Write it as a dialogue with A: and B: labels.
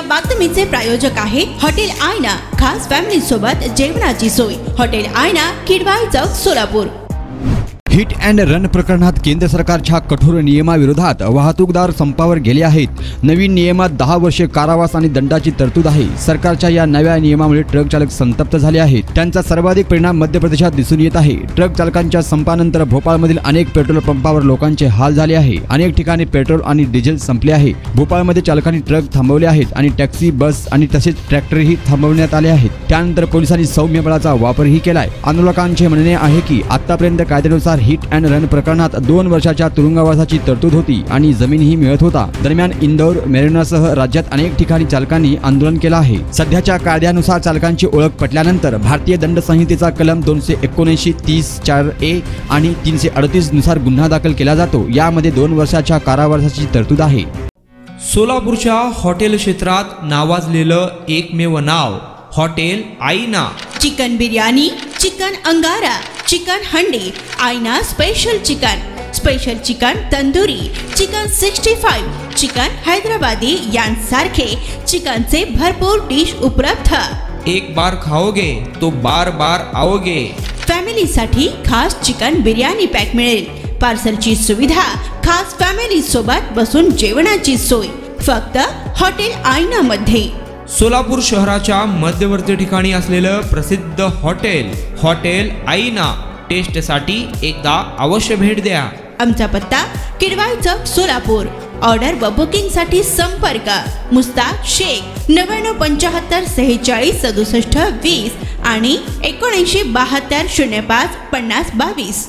A: बातमीचे प्रायोजक आहे हॉटेल आयना। खास फॅमिली सोबत जेवणाची सोय। हॉटेल आयना, किडवाई चौक, सोलापूर।
B: हिट अँड रन प्रकरणात केंद्र सरकारच्या कठोर नियमाविरोधात वाहतूकदार संपावर गेले आहेत। नवीन नियमात 10 वर्षे कारावास आणि दंडाची तरतूद आहे। सरकारच्या या नव्या नियमामुळे ट्रक चालक संतप्त झाले आहेत। त्यांचा सर्वाधिक परिणाम मध्य प्रदेशात दिसून येत आहे। ट्रक चालकांच्या संपानंतर भोपाळमधील अनेक पेट्रोल पंपावर लोकांचे हाल झाले आहे। अनेक ठिकाणी पेट्रोल आणि डिझेल संपले आहे। भोपाळमध्ये चालकांनी ट्रक थांबवले आहेत आणि टॅक्सी, बस आणि तसेच ट्रॅक्टरही थांबवण्यात आले आहेत। त्यानंतर पोलिसांनी सौम्य बळाचा वापरही केलाय। आंदोलकांचे म्हणणे आहे की आतापर्यंत कायद्यानुसार हिट अँड रन प्रकरणात 2 वर्षाच्या तुरुंगवासाची तरतूद होती आणि जमीनही मिळत होता। दरम्यान इंदौर, मेरणासह राज्यात अनेक ठिकाणी चालकांनी आंदोलन केलं आहे। सध्याच्या कायद्यानुसार चालकांची ओळख पटल्यानंतर भारतीय दंड संहितेचा कलम 279, 30(4)(a) आणि 338 नुसार गुन्हा दाखल केला जातो। यामध्ये 2 वर्षाच्या कारावासाची तरतूद आहे।
C: सोलापूरच्या हॉटेल क्षेत्रात नावाजलेलं एकमेव नाव हॉटेल आईना।
A: चिकन बिर्याणी, चिकन अंगारा, चिकन हंडी, आईना special chicken tandoori, chicken 65, chicken Hyderabadi यांसारखे चिकनचे भरपूर डिश उपलब्ध।
C: एक बार खाओगे तो बार बार आओगे।
A: फॅमिली साठी खास चिकन बिर्याणी पॅक मिळेल। पार्सलची सुविधा, खास फॅमिली सोबत बसून जेवणाची सोय फक्त हॉटेल आईना मध्ये।
C: सोलापूर शहराच्या मध्यवर्ती ठिकाणी असलेलं प्रसिद्ध हॉटेल आईना टेस्टसाठी एकदा अवश्य भेट द्या।
A: आमचा पत्ता किडवाई चौक, सोलापूर। ऑर्डर व बुकिंग साठी संपर्क मुस्ताक शेख 9975 46 67 20 आणि 7972 05 50 22।